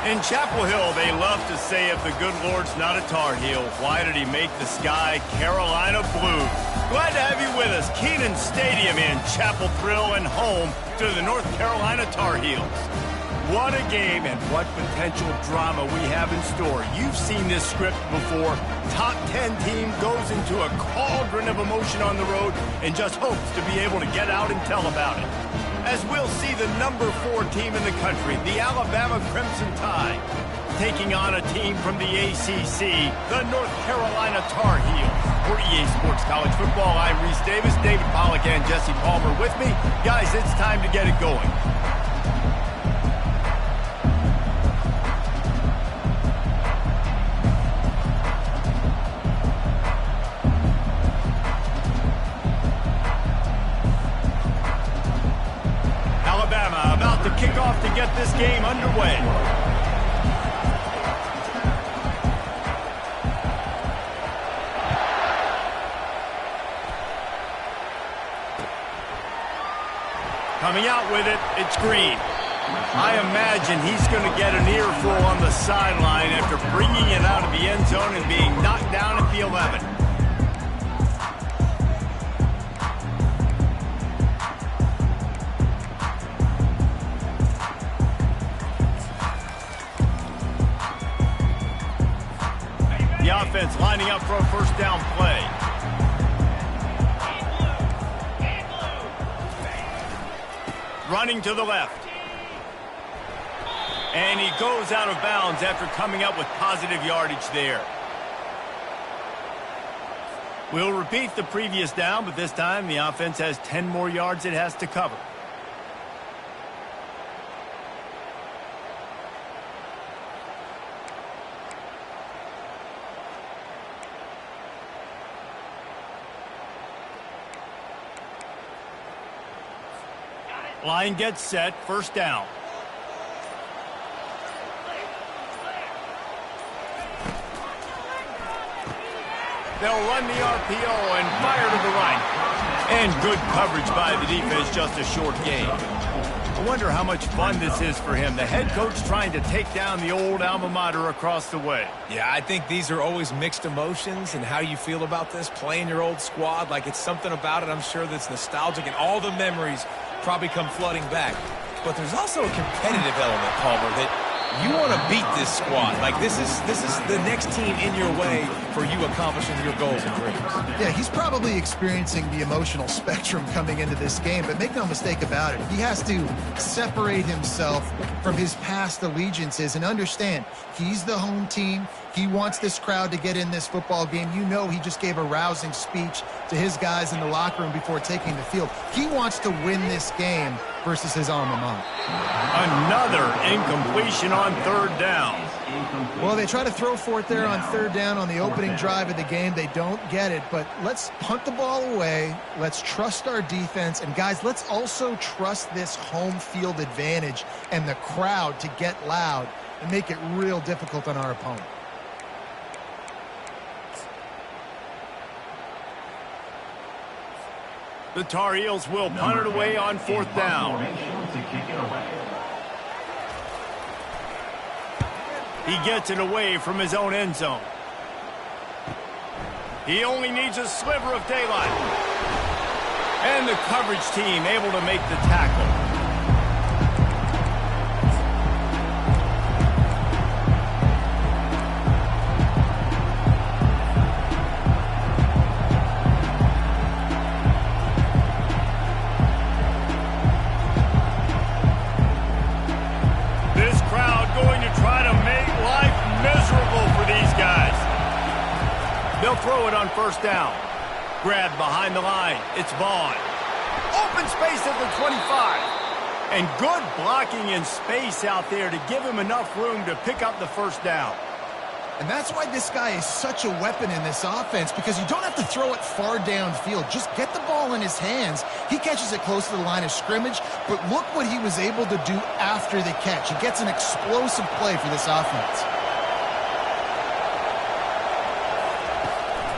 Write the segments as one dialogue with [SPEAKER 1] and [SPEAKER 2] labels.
[SPEAKER 1] In Chapel Hill, they love to say if the good Lord's not a Tar Heel, why did he make the sky Carolina blue? Glad to have you with us. Kenan Stadium in Chapel Thrill and home to the North Carolina Tar Heels. What a game and what potential drama we have in store. You've seen this script before. Top 10 team goes into a cauldron of emotion on the road and just hopes to be able to get out and tell about it. As we'll see the number 4 team in the country, the Alabama Crimson Tide, taking on a team from the ACC, the North Carolina Tar Heels. For EA Sports College Football, I'm Reese Davis, David Pollack, and Jesse Palmer with me. Guys, it's time to get it going. About to kick off to get this game underway. Coming out with it, it's Green. I imagine he's going to get an earful on the sideline after bringing it out of the end zone and being knocked down at the 11. The offense lining up for a first down play. Running to the left. And he goes out of bounds after coming up with positive yardage there. We'll repeat the previous down, but this time the offense has 10 more yards it has to cover. Line gets set, first down. They'll run the RPO and fire to the right. And good coverage by the defense, just a short gain. I wonder how much fun this is for him. The head coach trying to take down the old alma mater across the way.
[SPEAKER 2] Yeah, I think these are always mixed emotions and how you feel about this, playing your old squad. Like, it's something about it, I'm sure, that's nostalgic, and all the memories probably come flooding back. But there's also a competitive element, Palmer, that you want to beat this squad. Like, this is the next team in your way for you accomplishing your goals and dreams.
[SPEAKER 3] Yeah, he's probably experiencing the emotional spectrum coming into this game, but make no mistake about it, he has to separate himself from his past allegiances and understand he's the home team. He wants this crowd to get in this football game. You know, he just gave a rousing speech to his guys in the locker room before taking the field. He wants to win this game versus his alma mater.
[SPEAKER 1] Another incompletion on third down.
[SPEAKER 3] Well, they try to throw for it there on third down on the opening drive of the game. They don't get it, but let's punt the ball away. Let's trust our defense. And, guys, let's also trust this home field advantage and the crowd to get loud and make it real difficult on our opponent.
[SPEAKER 1] The Tar Heels will punt it away on fourth down. He gets it away from his own end zone. He only needs a sliver of daylight. And the coverage team able to make the tackle. They'll throw it on first down. Grabbed behind the line. It's Vaughn. Open space at the 25. And good blocking in space out there to give him enough room to pick up the first down.
[SPEAKER 3] And that's why this guy is such a weapon in this offense, because you don't have to throw it far downfield. Just get the ball in his hands. He catches it close to the line of scrimmage, but look what he was able to do after the catch. He gets an explosive play for this offense.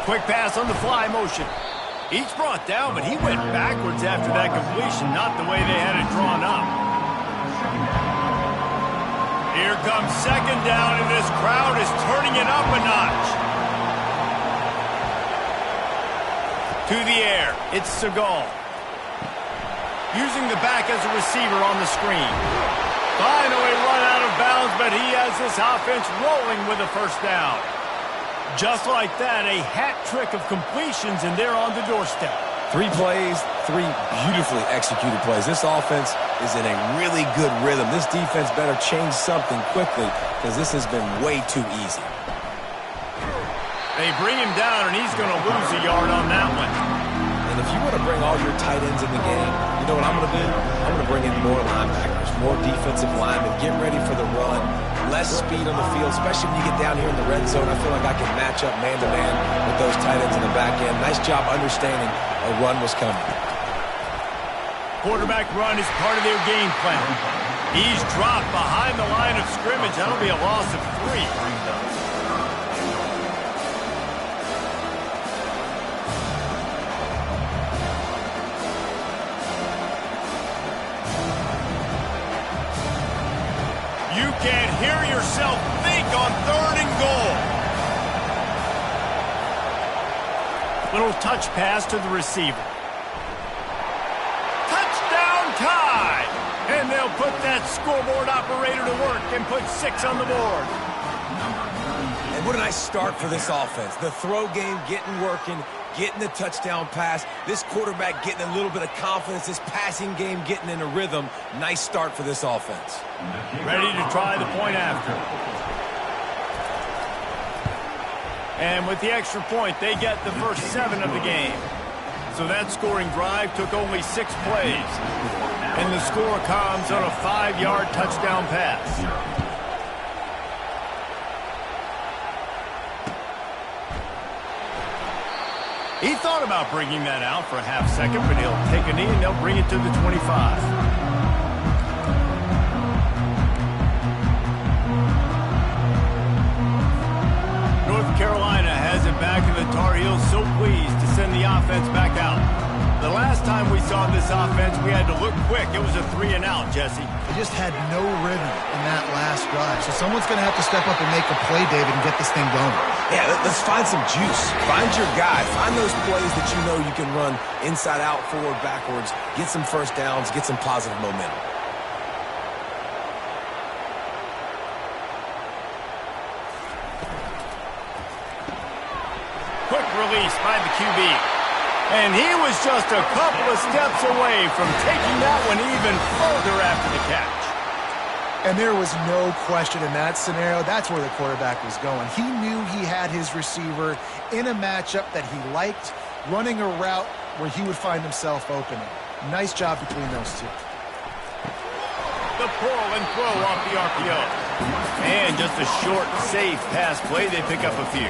[SPEAKER 1] Quick pass on the fly motion. Each brought down, but he went backwards after that completion, not the way they had it drawn up. Here comes second down, and this crowd is turning it up a notch. To the air, it's Seagal. Using the back as a receiver on the screen. Finally run out of bounds, but he has this offense rolling with a first down. Just like that, a hat trick of completions, and they're on the doorstep.
[SPEAKER 2] 3 plays, 3 beautifully executed plays. This offense is in a really good rhythm. This defense better change something quickly because this has been way too easy.
[SPEAKER 1] They bring him down, and he's going to lose a yard on that one.
[SPEAKER 2] And if you want to bring all your tight ends in the game, you know what I'm going to do? I'm going to bring in more linebackers, more defensive linemen, get ready for the run, less speed on the field, especially when you get down here in the red zone. I feel like I can match up man-to-man with those tight ends in the back end. Nice job understanding a run was coming.
[SPEAKER 1] Quarterback run is part of their game plan. He's dropped behind the line of scrimmage. That'll be a loss of 3. You can't hear yourself think on 3rd and goal. Little touch pass to the receiver. Touchdown tie! And they'll put that scoreboard operator to work and put 6 on the board.
[SPEAKER 2] And what a nice start for this offense. The throw game getting working, getting the touchdown pass. This quarterback getting a little bit of confidence. This passing game getting in a rhythm. Nice start for this offense.
[SPEAKER 1] Ready to try the point after. And with the extra point, they get the first 7 of the game. So that scoring drive took only 6 plays. And the score comes on a 5-yard touchdown pass. He thought about bringing that out for a half second, but he'll take a knee and they'll bring it to the 25. North Carolina has it back, and the Tar Heels so pleased to send the offense back out. The last time we saw this offense, we had to look quick. It was a 3-and-out, Jesse.
[SPEAKER 3] They just had no rhythm in that last drive. So someone's going to have to step up and make a play, David, and get this thing going.
[SPEAKER 2] Yeah, let's find some juice. Find your guy. Find those plays that you know you can run inside out, forward, backwards. Get some first downs. Get some positive momentum.
[SPEAKER 1] Quick release by the QB. And he was just a couple of steps away from taking that one even further after the catch.
[SPEAKER 4] And there was no question in that scenario. That's where the quarterback was going. He knew he had his receiver in a matchup that he liked, running a route where he would find himself opening. Nice job between those two.
[SPEAKER 1] The pull and throw off the RPO. And just a short, safe pass play. They pick up a few.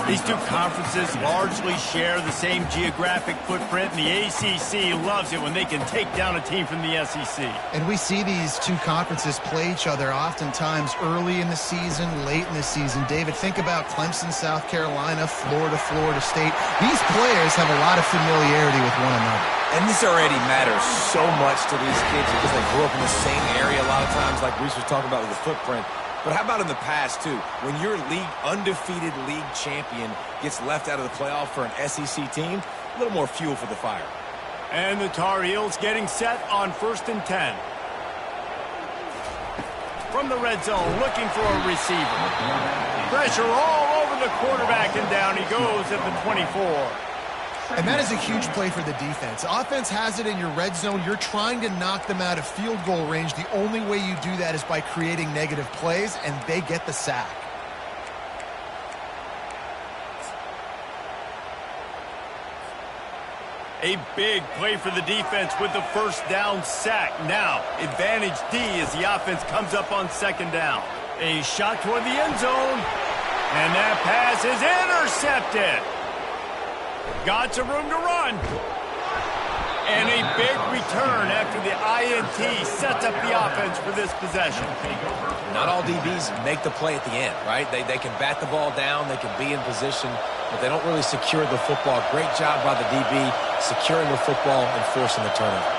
[SPEAKER 1] These two conferences largely share the same geographic footprint, and the ACC loves it when they can take down a team from the SEC.
[SPEAKER 3] And we see these two conferences play each other oftentimes early in the season, late in the season. David, think about Clemson, South Carolina, Florida, Florida State. These players have a lot of familiarity with one another.
[SPEAKER 2] And this already matters so much to these kids because they grew up in the same area a lot of times, like Reese was talking about with the footprint. But how about in the past, too? When your undefeated league champion gets left out of the playoff for an SEC team, a little more fuel for the fire.
[SPEAKER 1] And the Tar Heels getting set on 1st and 10. From the red zone, looking for a receiver. Pressure all over the quarterback, and down he goes at the 24.
[SPEAKER 3] And that is a huge play for the defense. Offense has it in your red zone. You're trying to knock them out of field goal range. The only way you do that is by creating negative plays, and they get the sack.
[SPEAKER 1] A big play for the defense with the first down sack. Now, advantage D as the offense comes up on 2nd down. A shot toward the end zone, and that pass is intercepted. Got some room to run. And a big return after the INT sets up the offense for this possession.
[SPEAKER 2] Not all DBs make the play at the end, right? They can bat the ball down, they can be in position, but they don't really secure the football. Great job by the DB securing the football and forcing the turnover.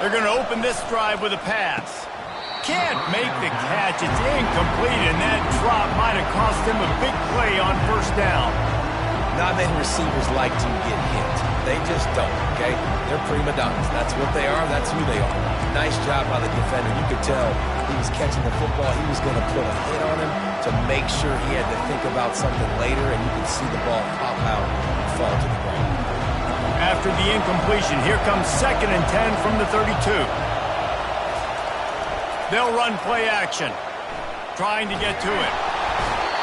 [SPEAKER 1] They're going to open this drive with a pass. Can't make the catch. It's incomplete, and that drop might have cost him a big play on first down.
[SPEAKER 2] Not many receivers like to get hit. They just don't, okay? They're prima donnas. That's what they are. That's who they are. Nice job by the defender. You could tell he was catching the football. He was going to put a hit on him to make sure he had to think about something later, and you could see the ball pop out and fall to the ground.
[SPEAKER 1] After the incompletion, here comes 2nd and 10 from the 32. They'll run play action, trying to get to it.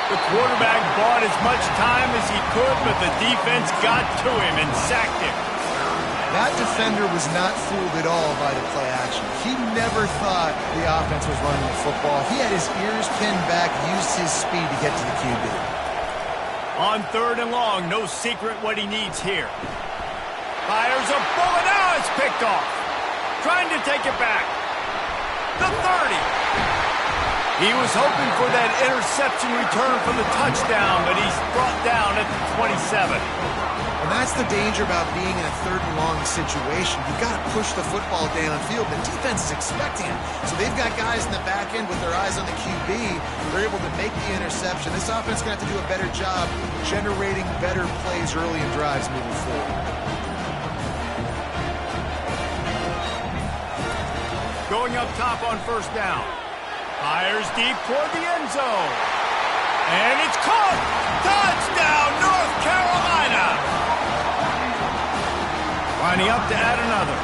[SPEAKER 1] The quarterback bought as much time as he could, but the defense got to him and sacked him.
[SPEAKER 3] That defender was not fooled at all by the play action. He never thought the offense was running the football. He had his ears pinned back, used his speed to get to the QB.
[SPEAKER 1] On 3rd and long, no secret what he needs here. Fires a bullet. Now it's picked off. Trying to take it back. The 30. He was hoping for that interception return for the touchdown, but he's brought down at the 27.
[SPEAKER 3] And that's the danger about being in a 3rd and long situation. You've got to push the football downfield. The defense is expecting it. So they've got guys in the back end with their eyes on the QB. They're able to make the interception. This offense is going to have to do a better job generating better plays early in drives moving forward.
[SPEAKER 1] Going up top on first down. Fires deep toward the end zone. And it's caught! Touchdown, North Carolina! Lining up to add another.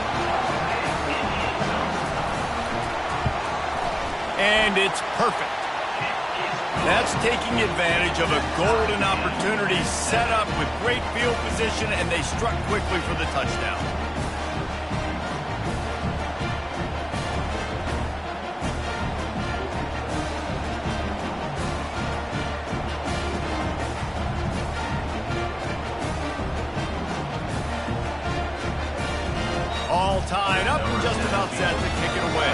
[SPEAKER 1] And it's perfect. That's taking advantage of a golden opportunity set up with great field position, and they struck quickly for the touchdown. All tied up and just about set to kick it away.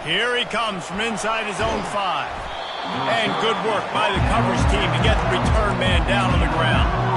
[SPEAKER 1] Here he comes from inside his own 5. And good work by the coverage team to get the return man down on the ground.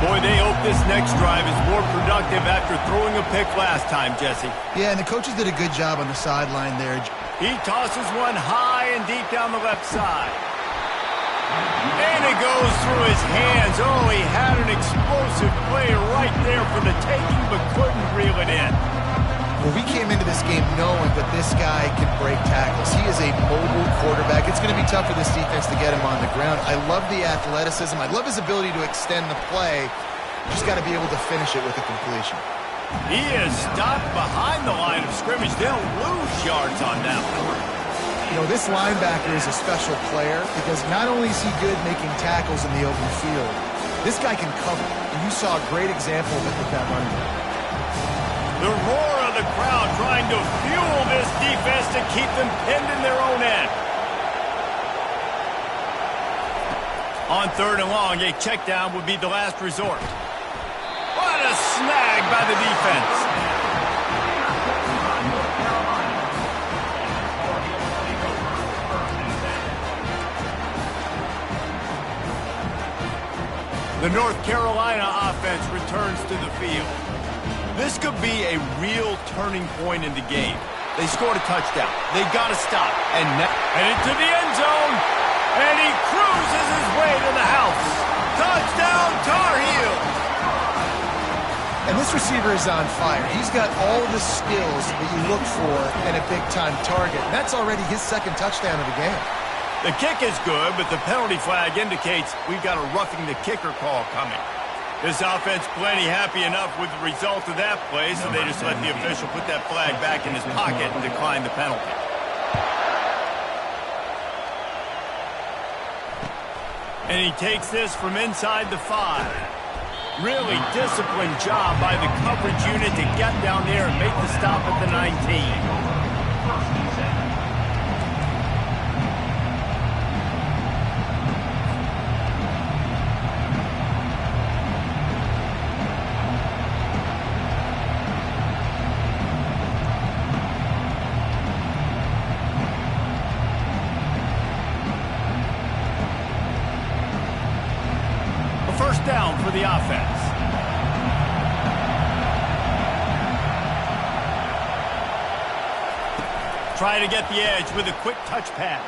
[SPEAKER 1] Boy, they hope this next drive is more productive after throwing a pick last time, Jesse.
[SPEAKER 3] Yeah, and the coaches did a good job on the sideline there.
[SPEAKER 1] He tosses one high and deep down the left side. And it goes through his hands. Oh, he had an explosive play right there for the taking, but couldn't reel it in.
[SPEAKER 3] Well, we came into this game knowing that this guy can break tackles. He is a mobile quarterback. It's going to be tough for this defense to get him on the ground. I love the athleticism. I love his ability to extend the play. Just got to be able to finish it with a completion.
[SPEAKER 1] He is stopped behind the line of scrimmage. They'll lose yards on that one.
[SPEAKER 3] You know, this linebacker is a special player because not only is he good making tackles in the open field, this guy can cover. And you saw a great example of it with that running back.
[SPEAKER 1] The roar of the crowd trying to fuel this defense to keep them pinned in their own end. On 3rd and long, a check down would be the last resort. What a snag by the defense. The North Carolina offense returns to the field. This could be a real turning point in the game. They scored a touchdown. They got to stop. And into the end zone. And he cruises his way to the house. Touchdown, Tar Heels.
[SPEAKER 3] And this receiver is on fire. He's got all the skills that you look for in a big-time target. And that's already his 2nd touchdown of the game.
[SPEAKER 1] The kick is good, but the penalty flag indicates we've got a roughing the kicker call coming. This offense plenty happy enough with the result of that play, so they just let the official put that flag back in his pocket and decline the penalty. And he takes this from inside the 5. Really disciplined job by the coverage unit to get down there and make the stop at the 19. First down for the offense. Try to get the edge with a quick touch pass.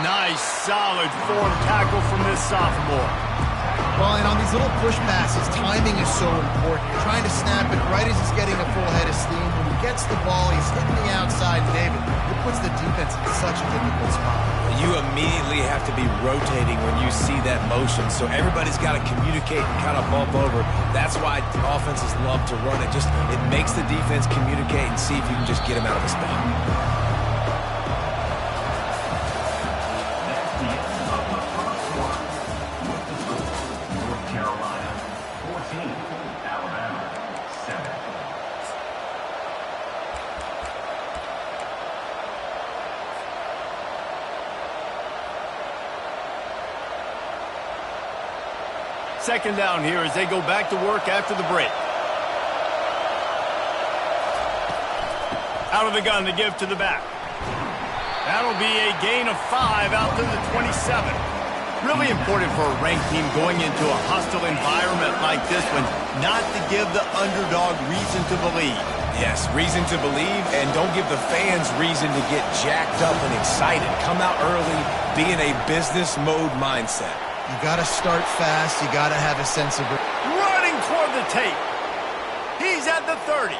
[SPEAKER 1] Nice, solid form tackle from this sophomore.
[SPEAKER 3] Well, and on these little push passes, timing is so important. You're trying to snap it right as he's getting a full head of steam. When he gets the ball, he's hitting the outside, David. It puts the defense in such a difficult spot.
[SPEAKER 2] You immediately have to be rotating when you see that motion, so everybody's got to communicate and kind of bump over. That's why offenses love to run it. It makes the defense communicate and see if you can just get him out of a spot.
[SPEAKER 1] Second down here as they go back to work after the break. Out of the gun to give to the back. That'll be a gain of 5 out to the 27. Really important for a ranked team going into a hostile environment like this one, not to give the underdog reason to believe.
[SPEAKER 2] Yes, reason to believe, and don't give the fans reason to get jacked up and excited. Come out early, be in a business mode mindset.
[SPEAKER 3] You got to start fast. You got to have a sense of...
[SPEAKER 1] Running toward the tape. He's at the 30,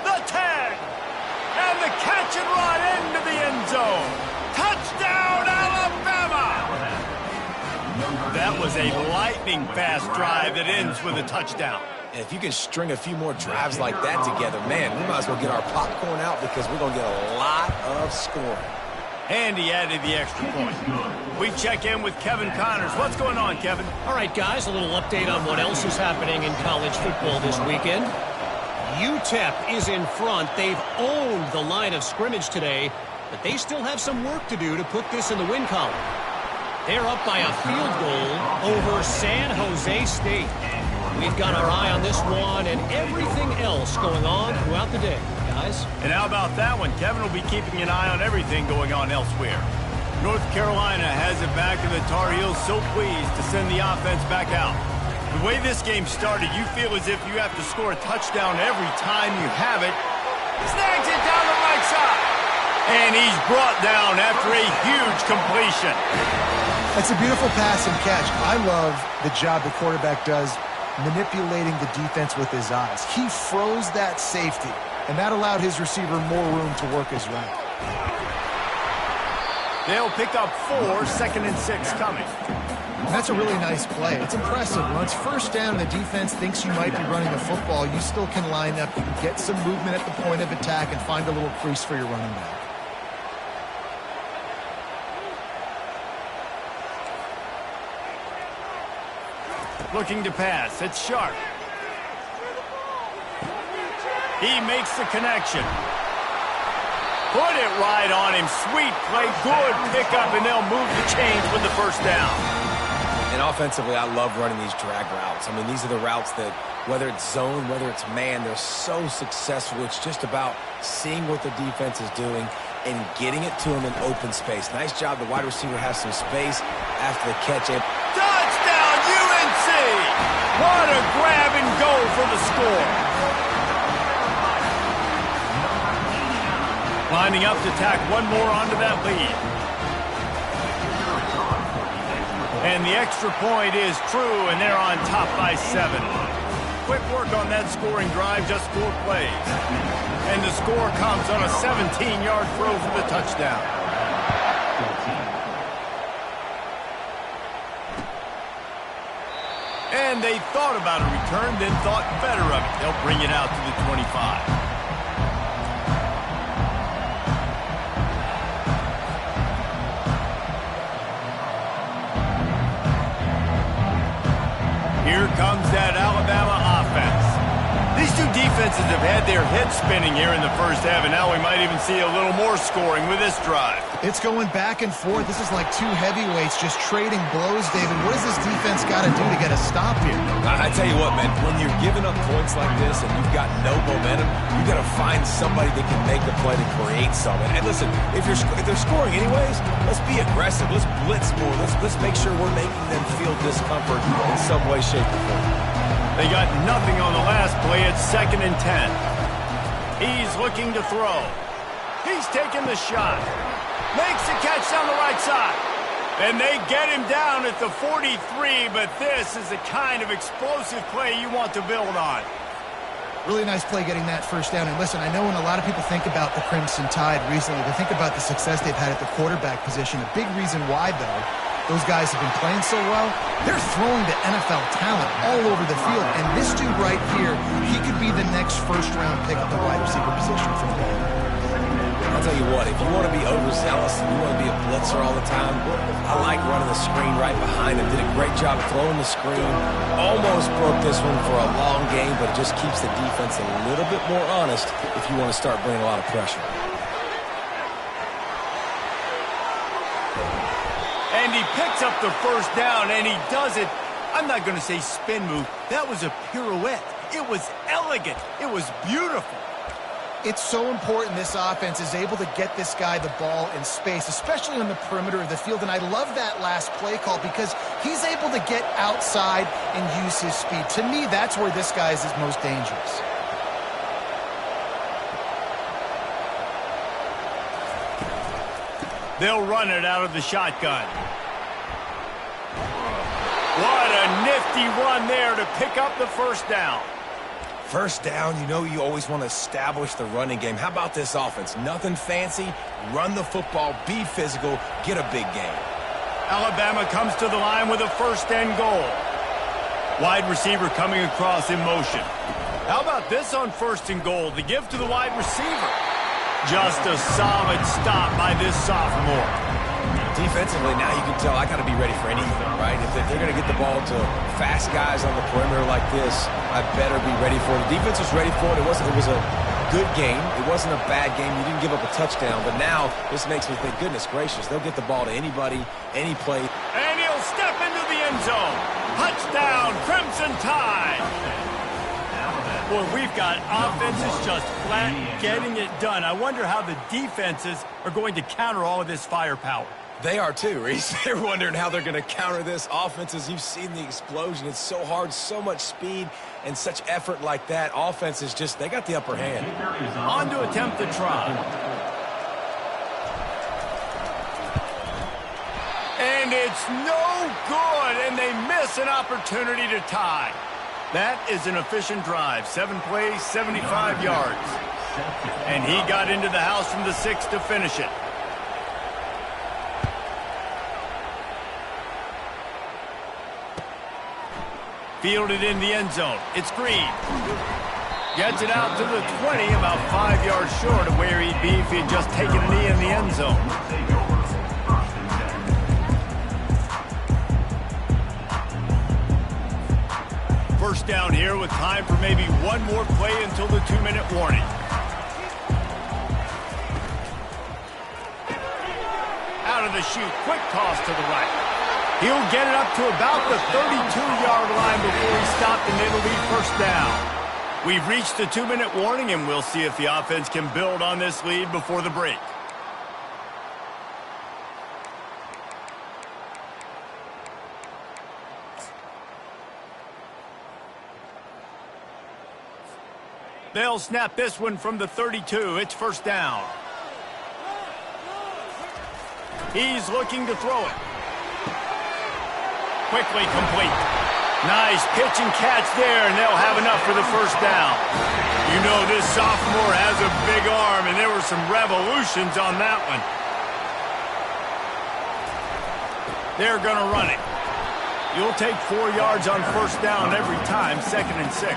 [SPEAKER 1] the 10, and the catch and run into the end zone. Touchdown, Alabama! That was a lightning-fast drive that ends with a touchdown.
[SPEAKER 2] And if you can string a few more drives like that together, man, we might as well get our popcorn out because we're going to get a lot of scoring.
[SPEAKER 1] And he added the extra point. We check in with Kevin Connors. What's going on, Kevin?
[SPEAKER 5] All right, guys, a little update on what else is happening in college football this weekend. UTEP is in front. They've owned the line of scrimmage today, but they still have some work to do to put this in the win column. They're up by a field goal over San Jose State. We've got our eye on this one and everything else going on throughout the day, guys.
[SPEAKER 1] And how about that one? Kevin will be keeping an eye on everything going on elsewhere. North Carolina has it back, and the Tar Heels so pleased to send the offense back out. The way this game started, you feel as if you have to score a touchdown every time you have it. Snags it down the right side. And he's brought down after a huge completion.
[SPEAKER 4] It's a beautiful pass and catch. I love the job the quarterback does manipulating the defense with his eyes. He froze that safety, and that allowed his receiver more room to work his route.
[SPEAKER 1] They'll pick up 4, 2nd and 6 coming.
[SPEAKER 3] That's a really nice play. It's impressive. When it's first down and the defense thinks you might be running the football, you still can line up. You can get some movement at the point of attack and find a little crease for your running back.
[SPEAKER 1] Looking to pass. It's Sharp. He makes the connection. Put it right on him. Sweet play. Good pickup, and they'll move the chains with the first down.
[SPEAKER 2] And offensively, I love running these drag routes. I mean, these are the routes that, whether it's zone, whether it's man, they're so successful. It's just about seeing what the defense is doing and getting it to him in open space. Nice job. The wide receiver has some space after the catch.
[SPEAKER 1] Touchdown, UNC! What a grab and go for the score. Lining up to tack one more onto that lead. And the extra point is true, and they're on top by 7. Quick work on that scoring drive, just 4 plays. And the score comes on a 17-yard throw for the touchdown. And they thought about a return, then thought better of it. They'll bring it out to the 25. spinning here in the first half, and now we might even see a little more scoring with this drive.
[SPEAKER 3] It's going back and forth. This is like two heavyweights just trading blows, David. What does this defense got to do to get a stop here?
[SPEAKER 2] I tell you what, man, when you're giving up points like this and you've got no momentum, you got to find somebody that can make the play to create something. And listen, if they're scoring anyways, let's be aggressive. Let's blitz more. Let's make sure we're making them feel discomfort in some way, shape, or form.
[SPEAKER 1] They got nothing on the last play. It's 2nd and 10. He's looking to throw. He's taking the shot. Makes the catch down the right side. And they get him down at the 43, but this is the kind of explosive play you want to build on.
[SPEAKER 3] Really nice play getting that first down. And listen, I know when a lot of people think about the Crimson Tide recently, they think about the success they've had at the quarterback position. A big reason why, though, those guys have been playing so well, they're throwing to NFL talent all over the field. And this dude right here, he could be the next first-round pick at the wide receiver position from Baylor.
[SPEAKER 2] I'll tell you what, if you want to be overzealous and you want to be a blitzer all the time, I like running the screen right behind him. Did a great job of throwing the screen. Almost broke this one for a long game, but it just keeps the defense a little bit more honest if you want to start bringing a lot of pressure.
[SPEAKER 1] And he picks up the first down, and he does it. I'm not going to say spin move. That was a pirouette. It was elegant. It was beautiful.
[SPEAKER 3] It's so important this offense is able to get this guy the ball in space, especially on the perimeter of the field. And I love that last play call because he's able to get outside and use his speed. To me, that's where this guy is his most dangerous.
[SPEAKER 1] They'll run it out of the shotgun. What a nifty run there to pick up the first down.
[SPEAKER 2] First down, you know you always want to establish the running game. How about this offense? Nothing fancy. Run the football, be physical, get a big gain.
[SPEAKER 1] Alabama comes to the line with a 1st and goal. Wide receiver coming across in motion. How about this on 1st and goal? The give to the wide receiver. Just a solid stop by this sophomore.
[SPEAKER 2] Defensively, now you can tell I got to be ready for anything, right? If they're going to get the ball to fast guys on the perimeter like this, I better be ready for it. The defense was ready for it. It was a good game. It wasn't a bad game. You didn't give up a touchdown, but now this makes me think, goodness gracious, they'll get the ball to anybody, any play.
[SPEAKER 1] And he'll step into the end zone. Touchdown, Crimson Tide. Boy, we've got offenses just flat getting it done. I wonder how the defenses are going to counter all of this firepower.
[SPEAKER 2] They are too, Reese. They're wondering how they're going to counter this. Offenses, you've seen the explosion. It's so hard, so much speed, and such effort like that. Offenses just, they got the upper hand.
[SPEAKER 1] On to attempt the try. And it's no good, and they miss an opportunity to tie. That is an efficient drive. 7 plays, 75 yards. And he got into the house from the 6 to finish it. Fielded in the end zone. It's Green. Gets it out to the 20, about 5 yards short of where he'd be if he'd just taken a knee in the end zone. First down here with time for maybe one more play until the 2-minute warning. Out of the chute, quick toss to the right. He'll get it up to about the 32-yard line before he stopped, and it'll be first down. We've reached the 2-minute warning, and we'll see if the offense can build on this lead before the break. They'll snap this one from the 32. It's first down. He's looking to throw it. Quickly complete. Nice pitch and catch there, and they'll have enough for the first down. You know this sophomore has a big arm, and there were some revolutions on that one. They're going to run it. You'll take 4 yards on first down every time, 2nd and 6.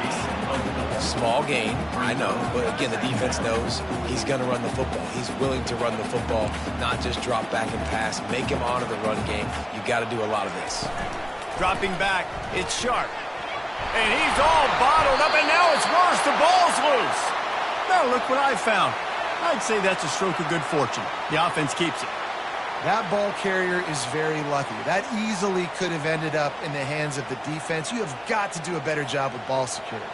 [SPEAKER 2] Small gain, I know, but again, the defense knows he's going to run the football. He's willing to run the football, not just drop back and pass. Make him honor the run game. You got to do a lot of this.
[SPEAKER 1] Dropping back, it's Sharp. And he's all bottled up, and now it's worse. The ball's loose. Now look what I found. I'd say that's a stroke of good fortune. The offense keeps it.
[SPEAKER 4] That ball carrier is very lucky. That easily could have ended up in the hands of the defense. You have got to do a better job with ball security.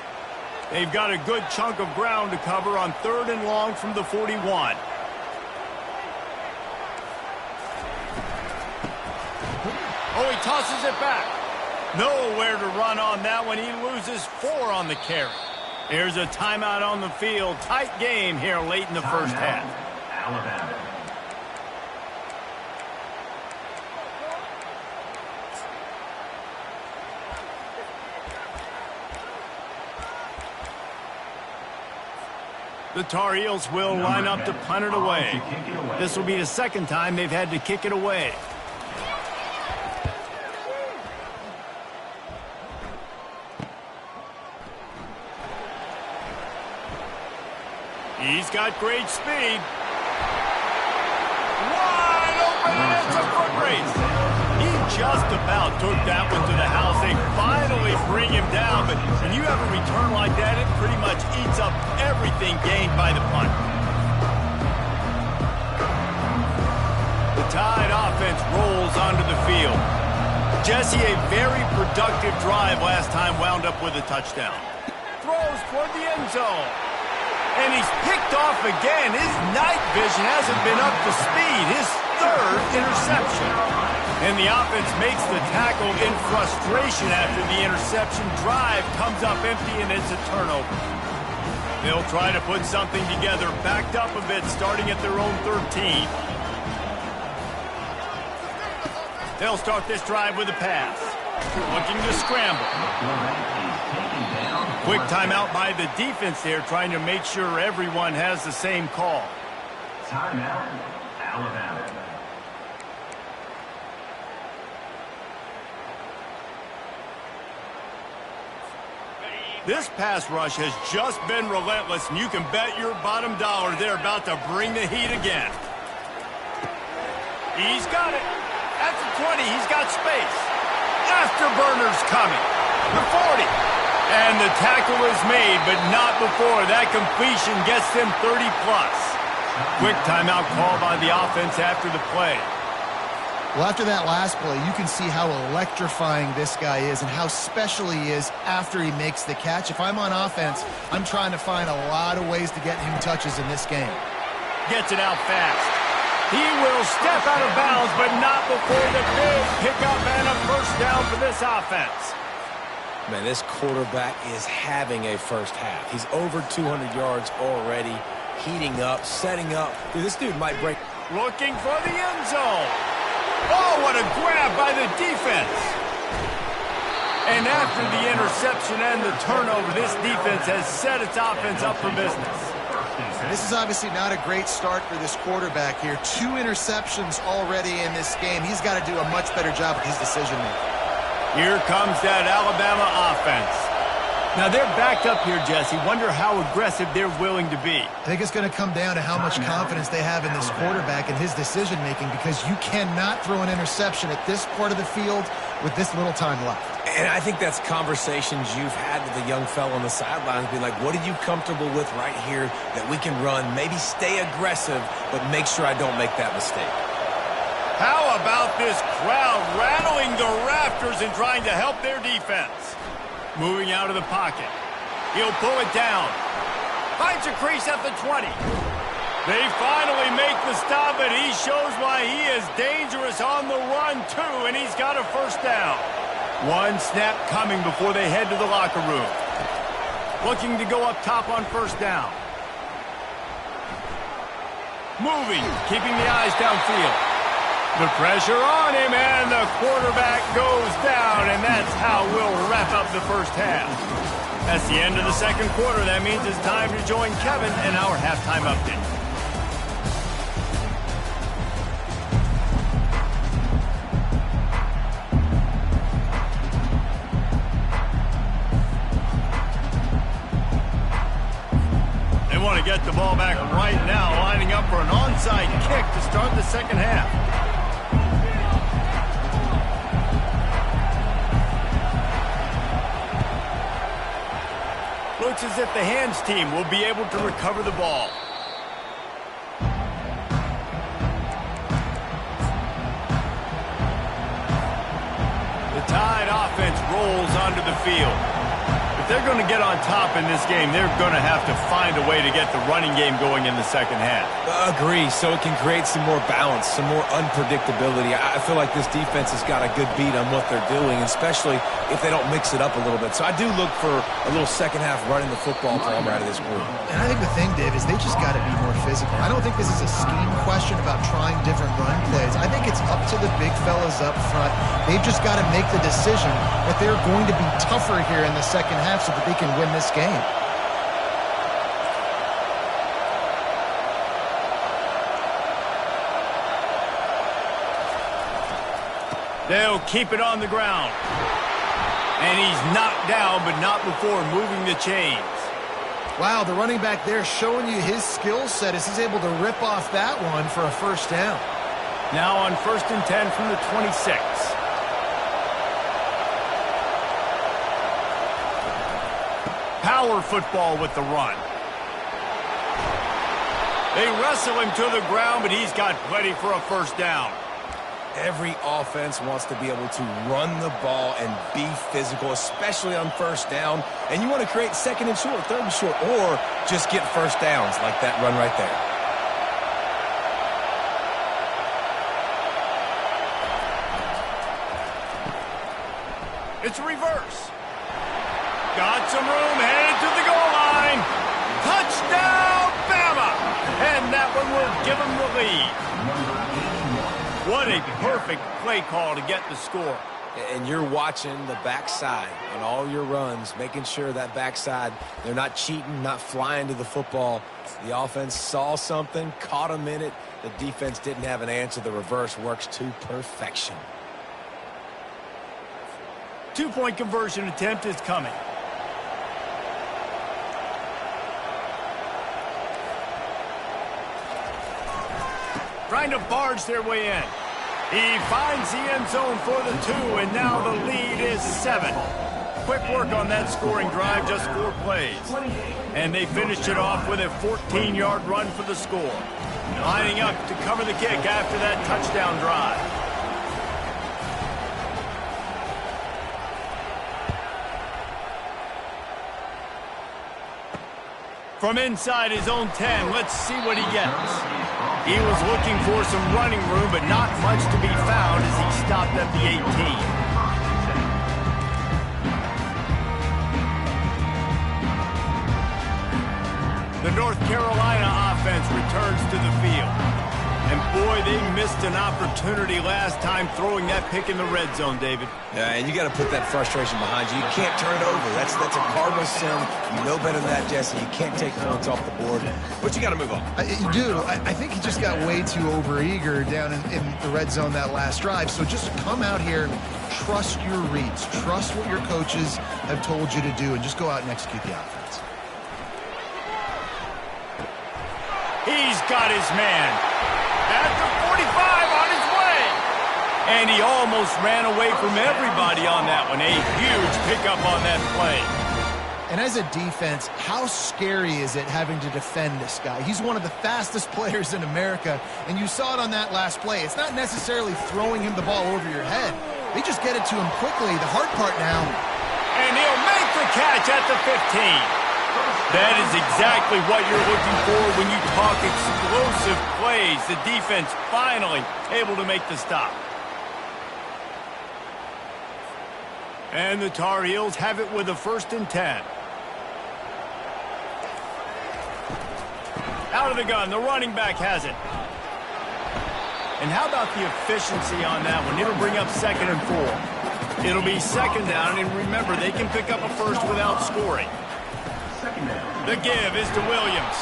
[SPEAKER 1] They've got a good chunk of ground to cover on 3rd and long from the 41. Oh, he tosses it back. Nowhere to run on that one. He loses 4 on the carry. Here's a timeout on the field. Tight game here late in the first half.
[SPEAKER 6] Alabama.
[SPEAKER 1] The Tar Heels will line up to punt it away. This will be the second time they've had to kick it away. He's got great speed. Wide open, and it's a foot race. He just about took that one to the house. They finally bring him down, but when you have a return like that, it pretty much eats up everything gained by the punt. The Tide offense rolls onto the field. Jesse, a very productive drive last time, wound up with a touchdown. Throws toward the end zone. And he's picked off again. His night vision hasn't been up to speed. His 3rd interception. And the offense makes the tackle in frustration after the interception. Drive comes up empty, and it's a turnover. They'll try to put something together, backed up a bit, starting at their own 13. They'll start this drive with a pass. Looking to scramble. Quick timeout by the defense there, trying to make sure everyone has the same call.
[SPEAKER 6] Timeout, Alabama.
[SPEAKER 1] This pass rush has just been relentless, and you can bet your bottom dollar they're about to bring the heat again. He's got it. At the 20, he's got space. Afterburners coming. The 40. And the tackle is made, but not before that completion gets them 30-plus. Quick timeout call by the offense after the play.
[SPEAKER 3] Well, after that last play, you can see how electrifying this guy is and how special he is after he makes the catch. If I'm on offense, I'm trying to find a lot of ways to get him touches in this game.
[SPEAKER 1] Gets it out fast. He will step out of bounds, but not before the big pickup and a first down for this offense.
[SPEAKER 2] Man, this quarterback is having a first half. He's over 200 yards already, heating up, setting up. Dude, this dude might break.
[SPEAKER 1] Looking for the end zone. Oh, what a grab by the defense. And after the interception and the turnover, this defense has set its offense up for business.
[SPEAKER 3] This is obviously not a great start for this quarterback here. 2 interceptions already in this game. He's got to do a much better job with his decision-making.
[SPEAKER 1] Here comes that Alabama offense. Now, they're backed up here, Jesse. Wonder how aggressive they're willing to be.
[SPEAKER 3] I think it's going to come down to how much confidence they have in this quarterback and his decision-making, because you cannot throw an interception at this part of the field with this little time left.
[SPEAKER 2] And I think that's conversations you've had with the young fellow on the sidelines, being like, what are you comfortable with right here that we can run? Maybe stay aggressive, but make sure I don't make that mistake.
[SPEAKER 1] How about this crowd rattling the rafters and trying to help their defense? Moving out of the pocket. He'll pull it down. Finds a crease at the 20. They finally make the stop, but he shows why he is dangerous on the run, too, and he's got a first down. One snap coming before they head to the locker room. Looking to go up top on first down. Moving, keeping the eyes downfield. The pressure on him, and the quarterback goes down, and that's how we'll wrap up the first half. That's the end of the second quarter. That means it's time to join Kevin in our halftime update. They want to get the ball back right now, lining up for an onside kick to start the second half. Looks as if the hands team will be able to recover the ball. The Tide offense rolls onto the field. If they're going to get on top in this game, they're going to have to find a way to get the running game going in the second half.
[SPEAKER 2] Agree, so it can create some more balance, some more unpredictability. I feel like this defense has got a good beat on what they're doing, especially if they don't mix it up a little bit. So I do look for a little second half running the football drama out of this group.
[SPEAKER 3] And I think the thing, Dave, is they just got to be more physical. I don't think this is a scheme question about trying different run plays. I think it's up to the big fellas up front. They've just got to make the decision that they're going to be tougher here in the second half so that they can win this game.
[SPEAKER 1] They'll keep it on the ground. And he's knocked down, but not before moving the chains.
[SPEAKER 3] Wow, the running back there showing you his skill set as he's able to rip off that one for a first down.
[SPEAKER 1] Now on 1st and 10 from the 26. Power football with the run. They wrestle him to the ground, but he's got plenty for a first down.
[SPEAKER 2] Every offense wants to be able to run the ball and be physical, especially on first down. And you want to create second and short, third and short, or just get first downs like that run right there.
[SPEAKER 1] It's a reverse. Got some room, headed to the goal line. Touchdown, Bama! And that one will give them the lead. What a perfect play call to get the score.
[SPEAKER 2] And you're watching the backside on all your runs, making sure that backside, they're not cheating, not flying to the football. The offense saw something, caught them in it. The defense didn't have an answer. The reverse works to perfection.
[SPEAKER 1] 2-point conversion attempt is coming. Trying to barge their way in. He finds the end zone for the 2, and now the lead is 7. Quick work on that scoring drive, just 4 plays. And they finished it off with a 14-yard run for the score. Lining up to cover the kick after that touchdown drive. From inside his own 10, let's see what he gets. He was looking for some running room, but not much to be found as he stopped at the 18. The North Carolina offense returns to the field. And boy, they missed an opportunity last time throwing that pick in the red zone, David.
[SPEAKER 2] Yeah, and you got to put that frustration behind you. You can't turn it over. That's a cardinal sin. You know better than that, Jesse. You can't take points off the board. But you got to move on.
[SPEAKER 3] You do. I think he just got way too overeager down in the red zone that last drive. So just come out here, trust your reads, trust what your coaches have told you to do, and just go out and execute the offense.
[SPEAKER 1] He's got his man. At the 45 on his way. And he almost ran away from everybody on that one. A huge pickup on that play.
[SPEAKER 3] And as a defense, how scary is it having to defend this guy? He's one of the fastest players in America, and you saw it on that last play. It's not necessarily throwing him the ball over your head. They just get it to him quickly. The hard part now.
[SPEAKER 1] And he'll make the catch at the 15. That is exactly what you're looking for when you talk explosive plays. The defense finally able to make the stop. And the Tar Heels have it with a 1st and 10. Out of the gun, the running back has it. And how about the efficiency on that one? It'll bring up 2nd and 4. It'll be 2nd down, and remember, they can pick up a first without scoring. The give is to Williams.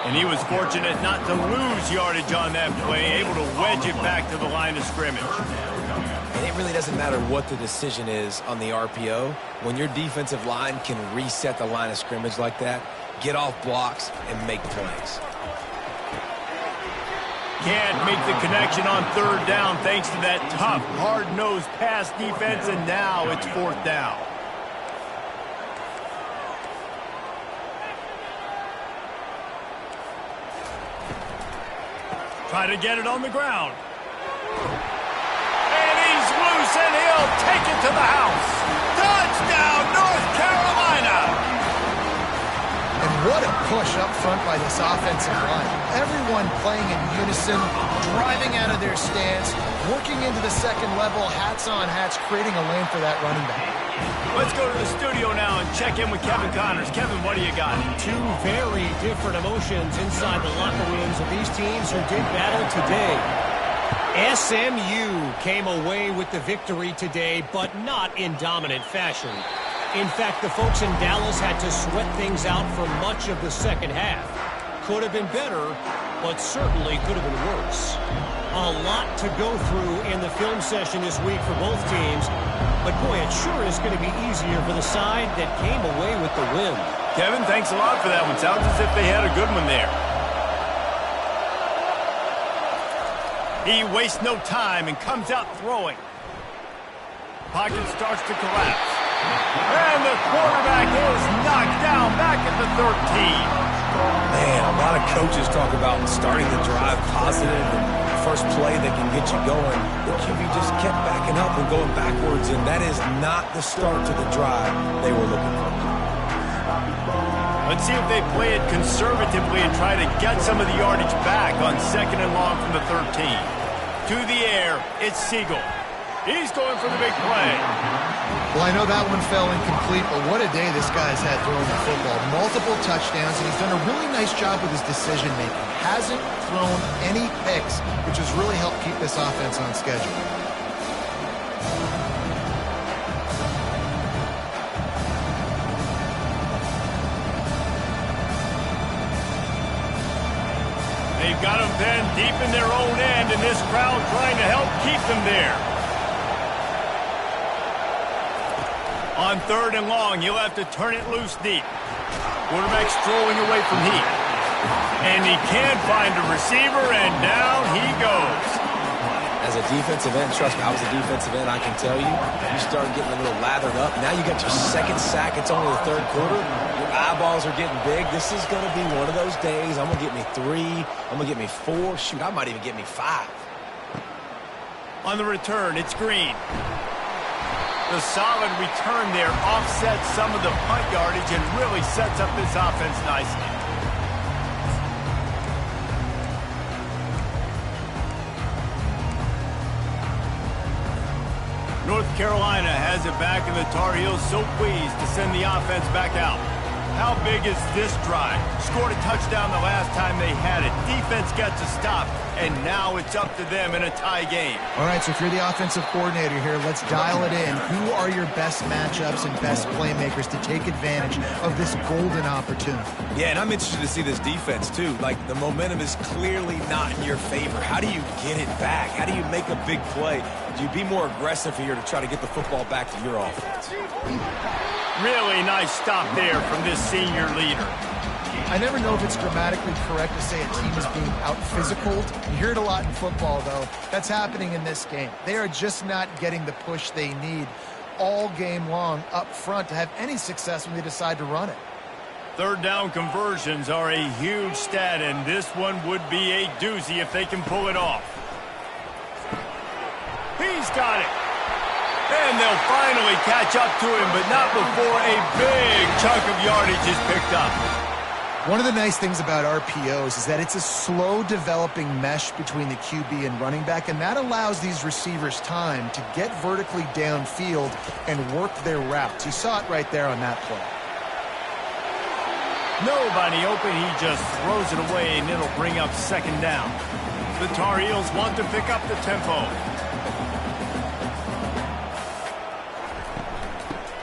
[SPEAKER 1] And he was fortunate not to lose yardage on that play, able to wedge it back to the line of scrimmage.
[SPEAKER 2] And it really doesn't matter what the decision is on the RPO. When your defensive line can reset the line of scrimmage like that, get off blocks and make plays.
[SPEAKER 1] Can't make the connection on 3rd down thanks to that tough, hard-nosed pass defense, and now it's 4th down. Try to get it on the ground. And he's loose, and he'll take it to the house. Touchdown, North Carolina!
[SPEAKER 3] And what a push up front by this offensive line. Everyone playing in unison, driving out of their stance, working into the second level, hats on hats, creating a lane for that running back.
[SPEAKER 1] Let's go to the studio now and check in with Kevin Connors. Kevin, what do you got?
[SPEAKER 5] Two very different emotions inside the locker rooms of these teams who did battle today. SMU came away with the victory today, but not in dominant fashion. In fact, the folks in Dallas had to sweat things out for much of the second half. Could have been better, but certainly could have been worse. A lot to go through in the film session this week for both teams, but boy, it sure is going to be easier for the side that came away with the win.
[SPEAKER 1] Kevin, thanks a lot for that one. Sounds as if they had a good one there. He wastes no time and comes out throwing. Pocket starts to collapse. And the quarterback is knocked down back at the 13.
[SPEAKER 2] Man, a lot of coaches talk about starting the drive positive and first play that can get you going. The QB just kept backing up and going backwards, and that is not the start to the drive they were looking for.
[SPEAKER 1] Let's see if they play it conservatively and try to get some of the yardage back on 2nd and long from the 13. To the air, it's Siegel. He's going for the big play.
[SPEAKER 3] Well, I know that one fell incomplete, but what a day this guy's had throwing the football. Multiple touchdowns, and he's done a really nice job with his decision-making. Hasn't thrown any picks, which has really helped keep this offense on schedule.
[SPEAKER 1] They've got them then deep in their own end, and this crowd trying to help keep them there. On 3rd and long, he'll have to turn it loose deep. Quarterback strolling away from heat. And he can't find a receiver, and down he goes.
[SPEAKER 2] As a defensive end, trust me, I was a defensive end, I can tell you, you start getting a little lathered up. Now you got your 2nd sack. It's only the 3rd quarter. Your eyeballs are getting big. This is going to be one of those days. I'm going to get me 3. I'm going to get me 4. Shoot, I might even get me 5.
[SPEAKER 1] On the return, it's Green. The solid return there offsets some of the punt yardage and really sets up this offense nicely. North Carolina has it back, and the Tar Heels so pleased to send the offense back out. How big is this drive? Scored a touchdown the last time they had it. Defense gets a stop, and now it's up to them in a tie game.
[SPEAKER 3] All right, so if you're the offensive coordinator here, let's dial it in. Who are your best matchups and best playmakers to take advantage of this golden opportunity?
[SPEAKER 2] Yeah, and I'm interested to see this defense, too. Like, the momentum is clearly not in your favor. How do you get it back? How do you make a big play? Do you be more aggressive here to try to get the football back to your offense?
[SPEAKER 1] Really nice stop there from this senior leader.
[SPEAKER 3] I never know if it's grammatically correct to say a team is being out-physicaled. You hear it a lot in football, though. That's happening in this game. They are just not getting the push they need all game long up front to have any success when they decide to run it.
[SPEAKER 1] 3rd down conversions are a huge stat, and this one would be a doozy if they can pull it off. He's got it. And they'll finally catch up to him, but not before a big chunk of yardage is picked up.
[SPEAKER 3] One of the nice things about RPOs is that it's a slow developing mesh between the QB and running back, and that allows these receivers time to get vertically downfield and work their routes. You saw it right there on that play.
[SPEAKER 1] Nobody open, he just throws it away, and it'll bring up 2nd down. The Tar Heels want to pick up the tempo.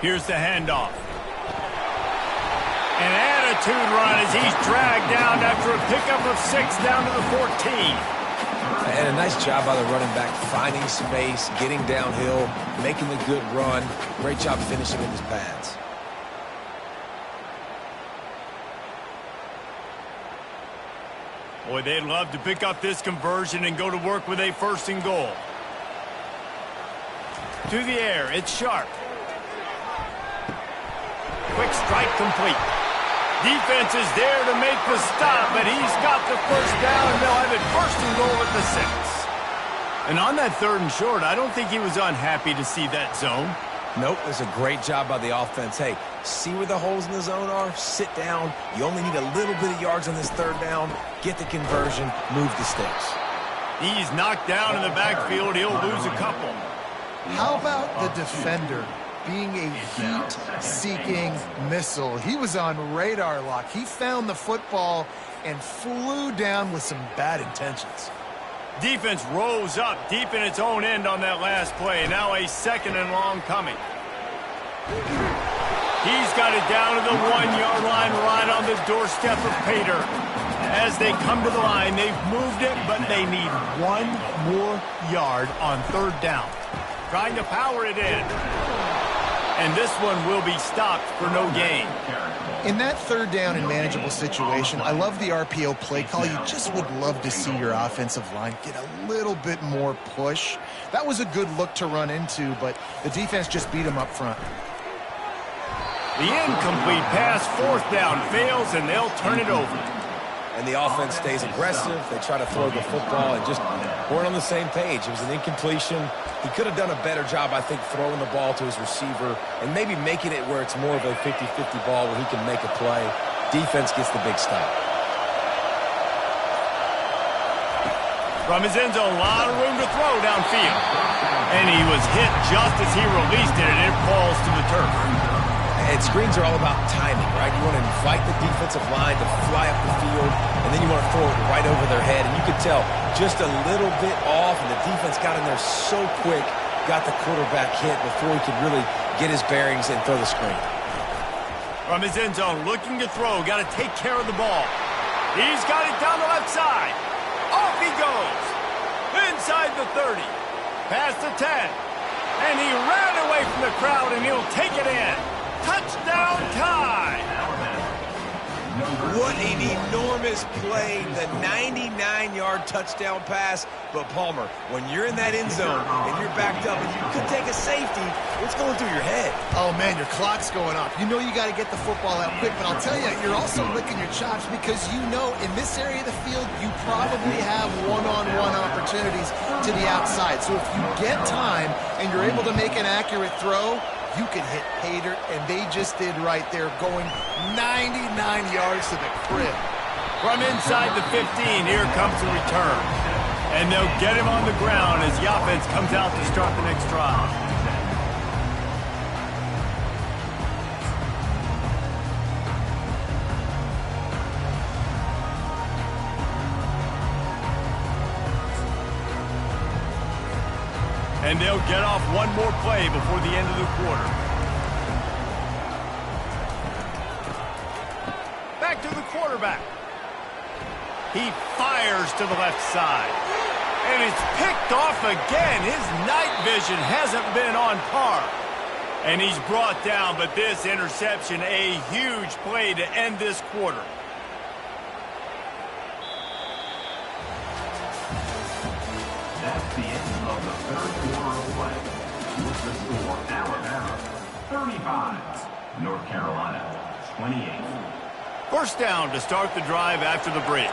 [SPEAKER 1] Here's the handoff. An attitude run as he's dragged down after a pickup of 6 down to the 14.
[SPEAKER 2] And a nice job by the running back, finding space, getting downhill, making the good run. Great job finishing in his pads.
[SPEAKER 1] Boy, they'd love to pick up this conversion and go to work with a 1st and goal. To the air, it's Sharp. Quick strike complete. Defense is there to make the stop, but he's got the 1st down, and they'll have it First and goal at the 6. And on that 3rd and short, I don't think he was unhappy to see that zone.
[SPEAKER 2] Nope, it's a great job by the offense. Hey, see where the holes in the zone are? Sit down. You only need a little bit of yards on this 3rd down. Get the conversion. Move the sticks.
[SPEAKER 1] He's knocked down in the backfield. He'll lose a couple.
[SPEAKER 3] How about the defender being a heat-seeking missile? He was on radar lock. He found the football and flew down with some bad intentions.
[SPEAKER 1] Defense rose up deep in its own end on that last play. Now a 2nd and long coming. He's got it down to the 1-yard line right on the doorstep of Pater. As they come to the line, they've moved it, but they need 1 more yard on 3rd down. Trying to power it in. And this one will be stopped for no gain.
[SPEAKER 3] In that 3rd down and manageable situation, I love the RPO play call. You just would love to see your offensive line get a little bit more push. That was a good look to run into, but the defense just beat them up front.
[SPEAKER 1] The incomplete pass, 4th down, fails, and they'll turn it over.
[SPEAKER 2] And the offense stays aggressive. They try to throw the football and just weren't on the same page. It was an incompletion. He could have done a better job, I think, throwing the ball to his receiver and maybe making it where it's more of a 50-50 ball where he can make a play. Defense gets the big stop.
[SPEAKER 1] From his end zone, a lot of room to throw downfield. And he was hit just as he released it, and it falls to the turf.
[SPEAKER 2] And screens are all about timing, right? You want to invite the defensive line to fly up the field, and then you want to throw it right over their head. And you could tell just a little bit off, and the defense got in there so quick, got the quarterback hit before he could really get his bearings and throw the screen.
[SPEAKER 1] From his end zone, looking to throw, got to take care of the ball. He's got it down the left side. Off he goes. Inside the 30. Past the 10. And he ran away from the crowd, and he'll take it in. Touchdown tie!
[SPEAKER 2] What an enormous play, the 99-yard touchdown pass. But Palmer, when you're in that end zone and you're backed up and you could take a safety, what's going through your head?
[SPEAKER 3] Oh, man, your clock's going off. You know you got to get the football out quick, but I'll tell you, you're also licking your chops because you know in this area of the field, you probably have one-on-one opportunities to the outside. So if you get time and you're able to make an accurate throw, you can hit Pater, and they just did right there, going 99 yards to the crib.
[SPEAKER 1] From inside the 15, here comes the return. And they'll get him on the ground as the offense comes out to start the next drive. And they'll get off one more play before the end of the quarter. Back to the quarterback. He fires to the left side. And it's picked off again. His night vision hasn't been on par. And he's brought down, but this interception, a huge play to end this quarter.
[SPEAKER 6] That's the end of the 3rd quarter of play. With the score, Alabama 35, North Carolina 28.
[SPEAKER 1] First down to start the drive after the break.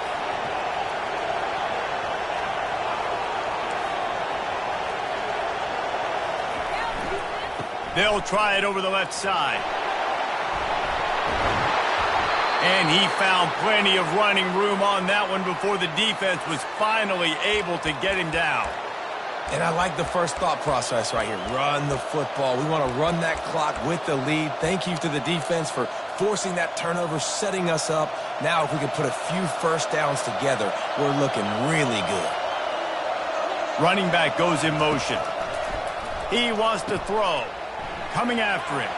[SPEAKER 1] They'll try it over the left side. And he found plenty of running room on that one before the defense was finally able to get him down.
[SPEAKER 2] And I like the first thought process right here. Run the football. We want to run that clock with the lead. Thank you to the defense for forcing that turnover, setting us up. Now if we can put a few first downs together, we're looking really good.
[SPEAKER 1] Running back goes in motion. He wants to throw. Coming after him.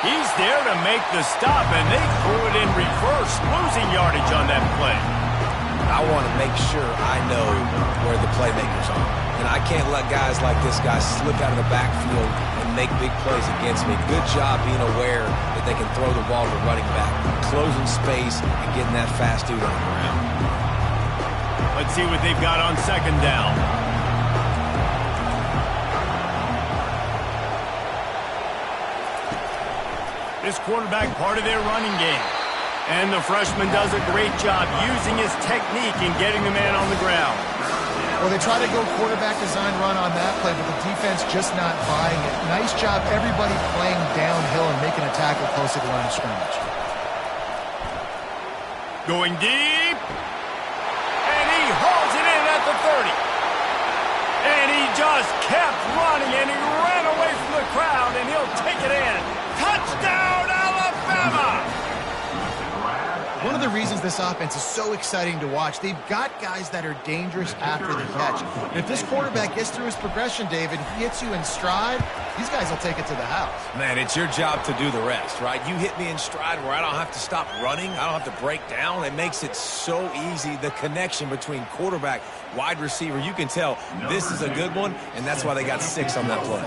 [SPEAKER 1] He's there to make the stop, and they threw it in reverse, losing yardage on that play.
[SPEAKER 2] I want to make sure I know where the playmakers are. And I can't let guys like this guy slip out of the backfield and make big plays against me. Good job being aware that they can throw the ball to the running back, closing space, and getting that fast dude on the ground.
[SPEAKER 1] Let's see what they've got on second down. This quarterback part of their running game. And the freshman does a great job using his technique and getting the man on the ground.
[SPEAKER 3] Well, they try to go quarterback design run on that play, but the defense just not buying it. Nice job, everybody playing downhill and making a tackle close to the line of scrimmage.
[SPEAKER 1] Going deep. And he hauls it in at the 30. And he just kept running, and he ran away from the crowd, and he'll take it in. Touchdown, Alabama!
[SPEAKER 3] One of the reasons this offense is so exciting to watch, they've got guys that are dangerous after the catch. And if this quarterback gets through his progression, David, he hits you in stride, these guys will take it to the house.
[SPEAKER 2] Man, it's your job to do the rest, right? You hit me in stride where I don't have to stop running. I don't have to break down. It makes it so easy, the connection between quarterback, wide receiver. You can tell this is a good one, and that's why they got 6 on that play.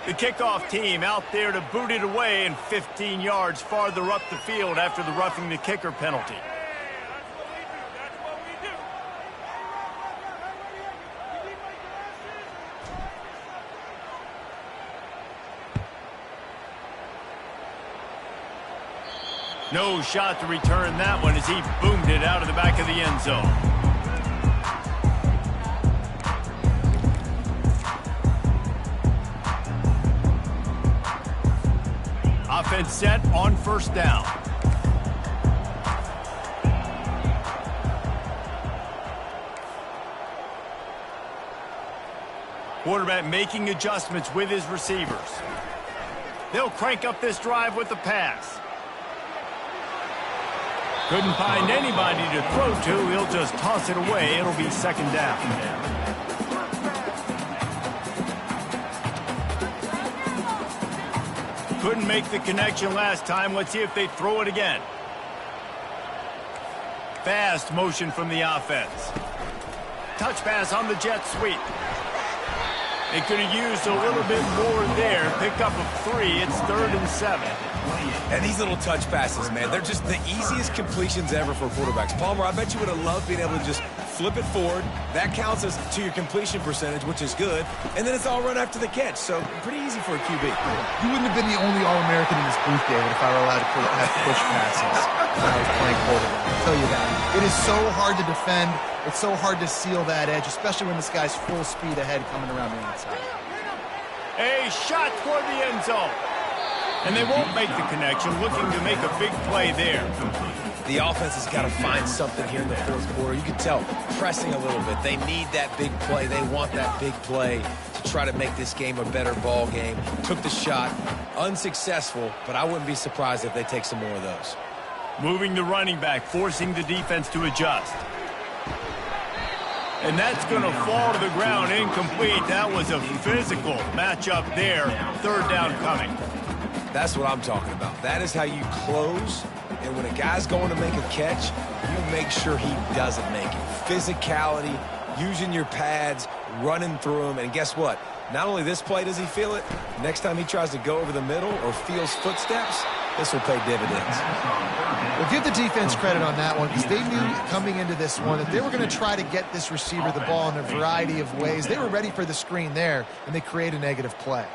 [SPEAKER 1] The kickoff team out there to boot it away and 15 yards farther up the field after the roughing the kicker penalty. No shot to return that one as he boomed it out of the back of the end zone. Offense set on first down. Quarterback making adjustments with his receivers. They'll crank up this drive with the pass. Couldn't find anybody to throw to. He'll just toss it away. It'll be second down. Couldn't make the connection last time. Let's see if they throw it again. Fast motion from the offense. Touch pass on the jet sweep. They could have used a little bit more there. Pick up of 3. It's 3rd and 7.
[SPEAKER 2] And these little touch passes, man, they're just the easiest completions ever for quarterbacks. Palmer, I bet you would have loved being able to just flip it forward. That counts as to your completion percentage, which is good. And then it's all run after the catch. So pretty easy for a QB.
[SPEAKER 3] You wouldn't have been the only All-American in this booth, David, if I were allowed to have push passes when I was playing quarterback. I'll tell you that. It is so hard to defend. It's so hard to seal that edge, especially when this guy's full speed ahead coming around the outside.
[SPEAKER 1] A shot toward the end zone. And they won't make the connection, looking to make a big play there.
[SPEAKER 2] The offense has got to find something here in the fourth quarter. You can tell, pressing a little bit. They need that big play. They want that big play to try to make this game a better ball game. Took the shot, unsuccessful, but I wouldn't be surprised if they take some more of those.
[SPEAKER 1] Moving the running back, forcing the defense to adjust. And that's going to fall to the ground incomplete. That was a physical matchup there. 3rd down coming.
[SPEAKER 2] That's what I'm talking about. That is how you close. And when a guy's going to make a catch, you make sure he doesn't make it. Physicality, using your pads, running through them. And guess what? Not only this play does he feel it, next time he tries to go over the middle or feels footsteps, this will pay dividends.
[SPEAKER 3] Well, give the defense credit on that one because they knew coming into this one that they were going to try to get this receiver the ball in a variety of ways. They were ready for the screen there, and they create a negative play.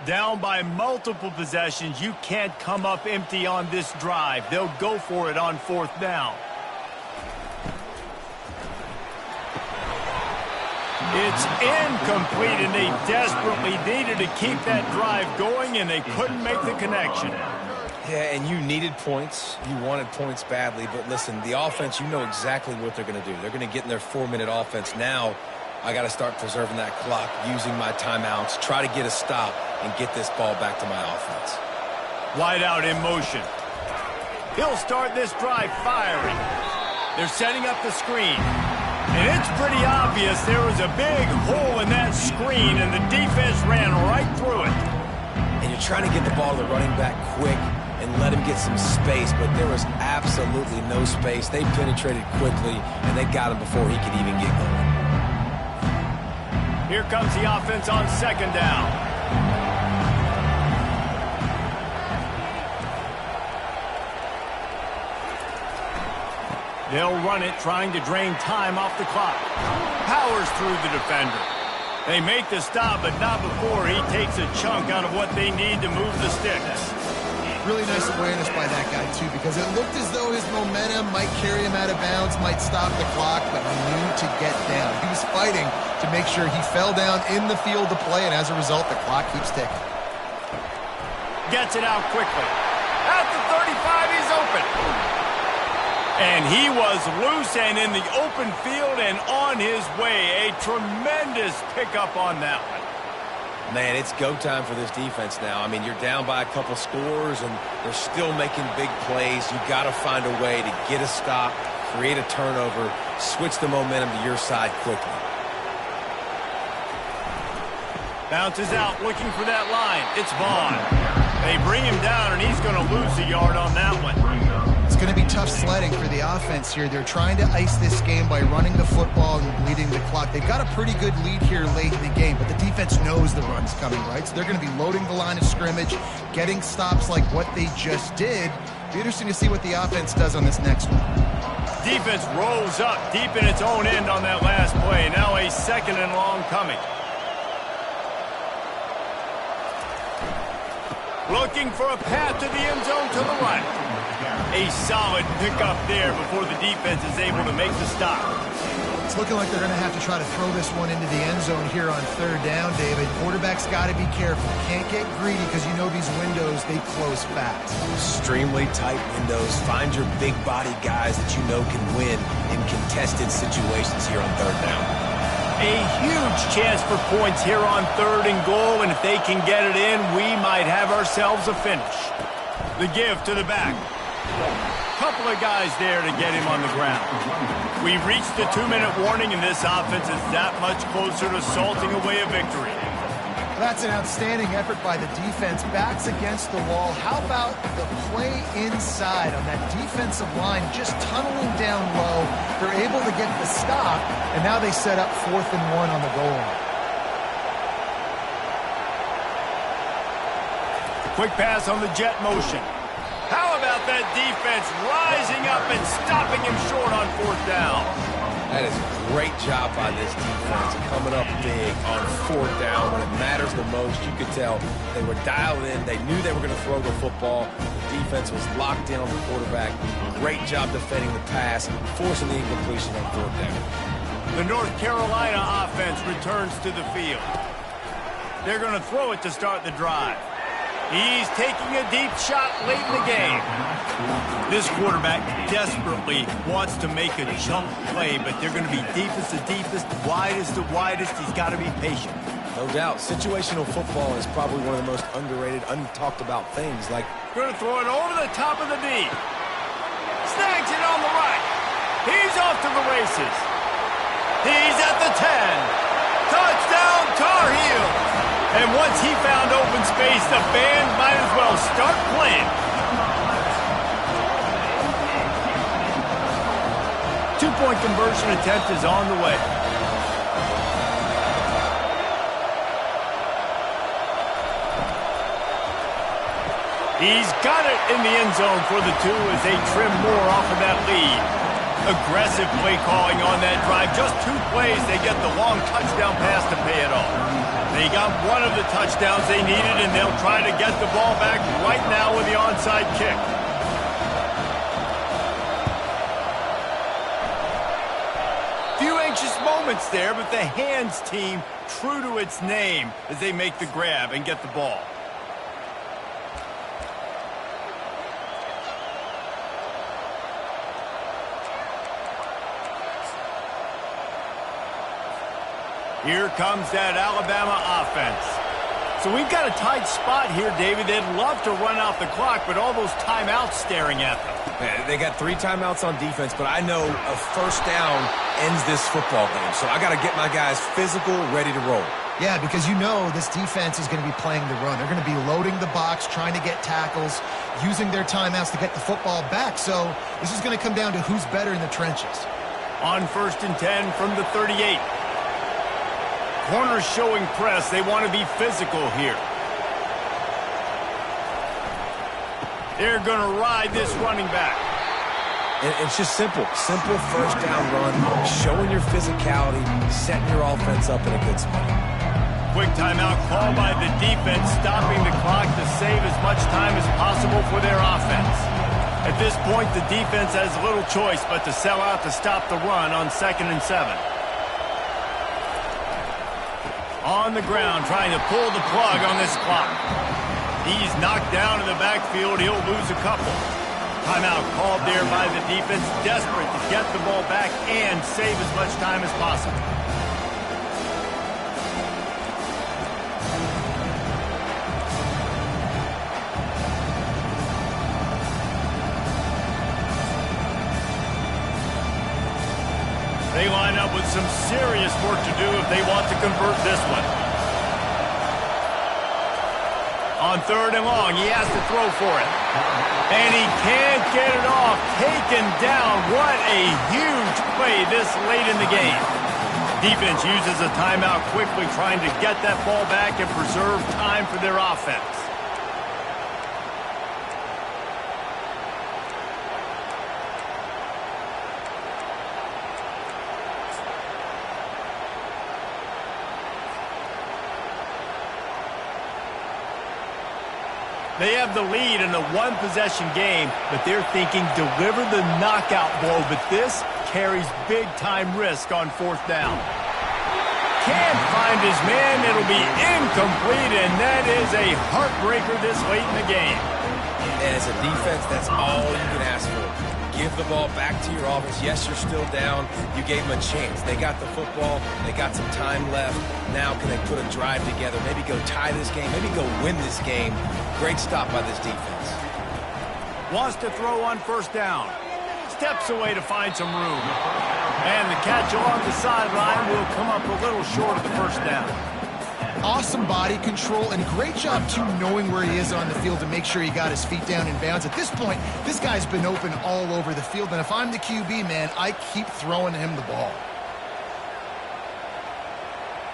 [SPEAKER 1] Down by multiple possessions, you can't come up empty on this drive. They'll go for it on 4th down. It's incomplete, and they desperately needed to keep that drive going, and they couldn't make the connection.
[SPEAKER 2] Yeah, and you needed points. You wanted points badly. But listen, the offense, you know exactly what they're going to do. They're going to get in their 4-minute offense. Now I got to start preserving that clock, using my timeouts, try to get a stop, and get this ball back to my offense.
[SPEAKER 1] Wide out in motion. He'll start this drive firing. They're setting up the screen. And it's pretty obvious there was a big hole in that screen, and the defense ran right through it.
[SPEAKER 2] And you're trying to get the ball to the running back quick and let him get some space, but there was absolutely no space. They penetrated quickly, and they got him before he could even get going.
[SPEAKER 1] Here comes the offense on 2nd down. They'll run it, trying to drain time off the clock. Powers through the defender. They make the stop, but not before he takes a chunk out of what they need to move the sticks.
[SPEAKER 3] Really nice awareness by that guy, too, because it looked as though his momentum might carry him out of bounds, might stop the clock, but he knew to get down. He was fighting to make sure he fell down in the field to play, and as a result, the clock keeps ticking.
[SPEAKER 1] Gets it out quickly. At the 35, he's open. And he was loose and in the open field and on his way. A tremendous pickup on that one.
[SPEAKER 2] Man, it's go time for this defense now. I mean, you're down by a couple scores, and they're still making big plays. You got to find a way to get a stop, create a turnover, switch the momentum to your side quickly.
[SPEAKER 1] Bounces out, looking for that line. It's Vaughn. They bring him down, and he's going to lose a yard on that one.
[SPEAKER 3] It's going to be tough sledding for the offense here. They're trying to ice this game by running the football and bleeding the clock. They've got a pretty good lead here late in the game, but the defense knows the run's coming, right? So they're going to be loading the line of scrimmage, getting stops like what they just did. Be interesting to see what the offense does on this next one.
[SPEAKER 1] Defense rolls up deep in its own end on that last play. Now a 2nd and long coming. Looking for a path to the end zone to the right. A solid pickup there before the defense is able to make the stop.
[SPEAKER 3] It's looking like they're going to have to try to throw this one into the end zone here on 3rd down, David. Quarterback's got to be careful. Can't get greedy because you know these windows, they close fast.
[SPEAKER 2] Extremely tight windows. Find your big body guys that you know can win in contested situations here on 3rd down.
[SPEAKER 1] A huge chance for points here on 3rd and goal, and if they can get it in, we might have ourselves a finish. The give to the back. Couple of guys there to get him on the ground. We've reached the 2-minute warning, and this offense is that much closer to salting away a victory.
[SPEAKER 3] That's an outstanding effort by the defense. Backs against the wall. How about the play inside on that defensive line, just tunneling down low. They're able to get the stop, and now they set up 4th and 1 on the goal line.
[SPEAKER 1] Quick pass on the jet motion. How about that defense rising up and stopping him short on 4th down?
[SPEAKER 2] That is a great job by this defense, coming up big on 4th down when it matters the most. You could tell they were dialed in. They knew they were going to throw the football. The defense was locked in on the quarterback. Great job defending the pass, forcing the incompletion on 4th down.
[SPEAKER 1] The North Carolina offense returns to the field. They're going to throw it to start the drive. He's taking a deep shot late in the game. This quarterback desperately wants to make a jump play, but they're going to be deepest to deepest, widest to widest. He's got to be patient.
[SPEAKER 2] No doubt. Situational football is probably one of the most underrated, untalked about things. Like,
[SPEAKER 1] going to throw it over the top of the knee. Snags it on the right. He's off to the races. He's at the 10. Touchdown, Tar Heels. And once he found open space, the band might as well start playing. 2-point conversion attempt is on the way. He's got it in the end zone for the 2 as they trim more off of that lead. Aggressive play calling on that drive. Just 2 plays, they get the long touchdown pass to pay it off. They got one of the touchdowns they needed, and they'll try to get the ball back right now with the onside kick. Few anxious moments there, but the hands team true to its name as they make the grab and get the ball. Here comes that Alabama offense. So we've got a tight spot here, David. They'd love to run out the clock, but all those timeouts staring at them.
[SPEAKER 2] They got 3 timeouts on defense, but I know a 1st down ends this football game. So I got to get my guys physical, ready to roll.
[SPEAKER 3] Yeah, because you know this defense is going to be playing the run. They're going to be loading the box, trying to get tackles, using their timeouts to get the football back. So this is going to come down to who's better in the trenches.
[SPEAKER 1] On 1st and 10 from the 38. Corners showing press. They want to be physical here. They're going to ride this running back.
[SPEAKER 2] And it's just simple first down run, showing your physicality, setting your offense up in a good spot.
[SPEAKER 1] Quick timeout called by the defense, stopping the clock to save as much time as possible for their offense. At this point, the defense has little choice but to sell out to stop the run on 2nd and 7. On the ground, trying to pull the plug on this clock. He's knocked down in the backfield. He'll lose a couple. Timeout called there by the defense, desperate to get the ball back and save as much time as possible. They line up with some serious work to do if they want to convert this one. On 3rd and long, he has to throw for it. And he can't get it off. Taken down. What a huge play this late in the game. Defense uses a timeout quickly, trying to get that ball back and preserve time for their offense. They have the lead in a one-possession game, but they're thinking deliver the knockout blow, but this carries big-time risk on 4th down. Can't find his man. It'll be incomplete, and that is a heartbreaker this late in the game.
[SPEAKER 2] And as a defense, that's all you can ask for. Give the ball back to your offense. Yes, you're still down. You gave them a chance. They got the football. They got some time left. Now can they put a drive together? Maybe go tie this game. Maybe go win this game. Great stop by this defense.
[SPEAKER 1] Wants to throw on 1st down. Steps away to find some room. And the catch along the sideline will come up a little short of the 1st down.
[SPEAKER 3] Awesome body control and great job, too, knowing where he is on the field to make sure he got his feet down in bounds. At this point, this guy's been open all over the field, and if I'm the QB, man, I keep throwing him the ball.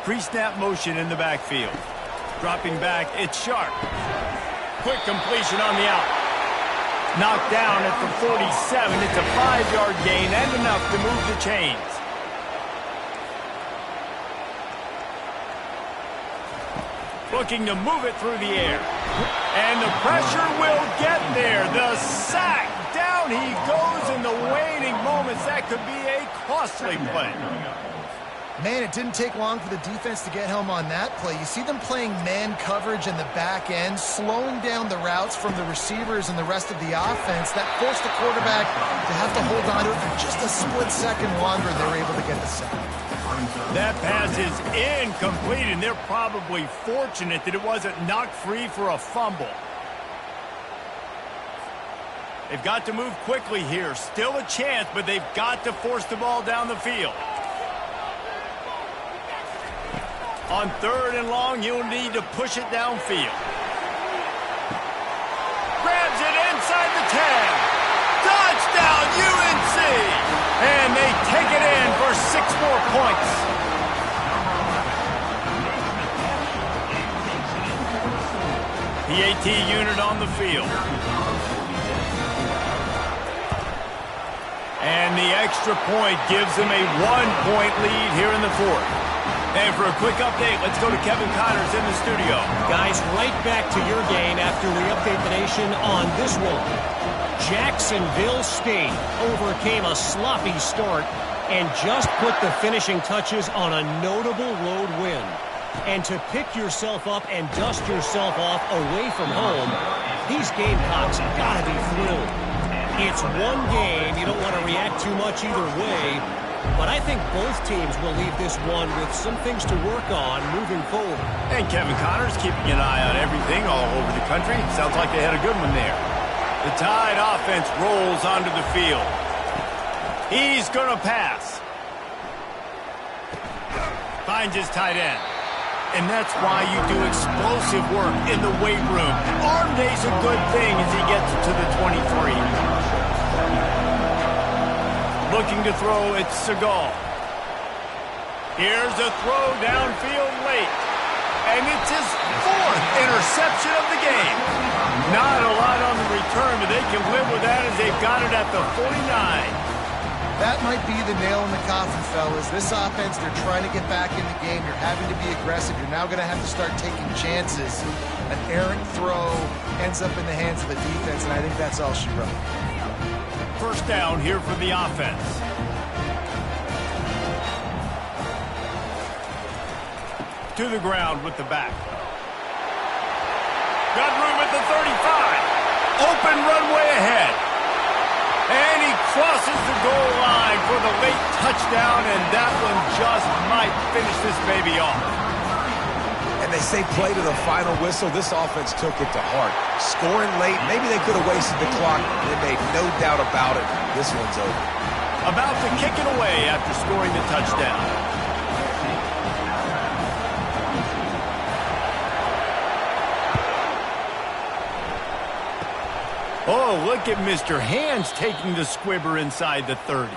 [SPEAKER 1] Pre-snap motion in the backfield. Dropping back, it's Sharp. Quick completion on the out. Knocked down at the 47. It's a 5-yard gain and enough to move the chains. Looking to move it through the air. And the pressure will get there. The sack. Down he goes in the waning moments. That could be a costly play.
[SPEAKER 3] Man, it didn't take long for the defense to get home on that play. You see them playing man coverage in the back end, slowing down the routes from the receivers and the rest of the offense. That forced the quarterback to have to hold on to it for just a split second longer, and they were able to get the sack.
[SPEAKER 1] That pass is incomplete, and they're probably fortunate that it wasn't knocked free for a fumble. They've got to move quickly here. Still a chance, but they've got to force the ball down the field. On 3rd and long, you'll need to push it downfield. Grabs it inside the 10. Touchdown, UNC! And they take it in for 6 more points. PAT unit on the field. And the extra point gives them a 1-point lead here in the 4th. And for a quick update, let's go to Kevin Connors in the studio.
[SPEAKER 5] Guys, right back to your game after we update the nation on this one. Jacksonville State overcame a sloppy start and just put the finishing touches on a notable road win. And to pick yourself up and dust yourself off away from home, these Gamecocks gotta be thrilled. It's one game. You don't want to react too much either way. But I think both teams will leave this one with some things to work on moving forward.
[SPEAKER 1] And Kevin Connors keeping an eye on everything all over the country. Sounds like they had a good one there. The Tide offense rolls onto the field. He's going to pass. Finds his tight end. And that's why you do explosive work in the weight room. Arm day's a good thing as he gets to the 23. Looking to throw, it's Segal. Here's a throw downfield late. And it's his 4th interception of the game. Not a lot on the return, but they can live with that as they've got it at the 49.
[SPEAKER 3] That might be the nail in the coffin, fellas. This offense, they're trying to get back in the game. You're having to be aggressive. You're now going to have to start taking chances. An errant throw ends up in the hands of the defense, and I think that's all she wrote.
[SPEAKER 1] First down here for the offense. To the ground with the back. Got room at the 35. Open runway ahead. And he crosses the goal line for the late touchdown, and that one just might finish this baby off.
[SPEAKER 2] And they say play to the final whistle. This offense took it to heart. Scoring late, maybe they could have wasted the clock. They made no doubt about it. This one's over.
[SPEAKER 1] About to kick it away after scoring the touchdown. Oh, look at Mr. Hands taking the squibber inside the 30.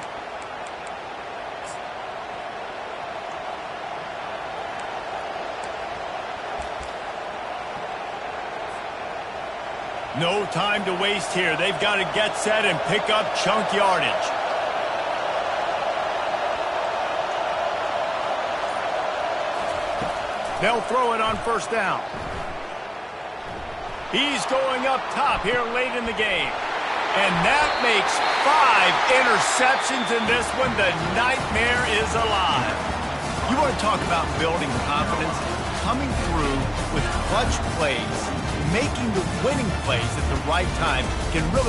[SPEAKER 1] No time to waste here. They've got to get set and pick up chunk yardage. They'll throw it on first down. He's going up top here late in the game. And that makes 5 interceptions in this one. The nightmare is alive. You want to talk about building confidence? Coming through with clutch plays, making the winning plays at the right time can really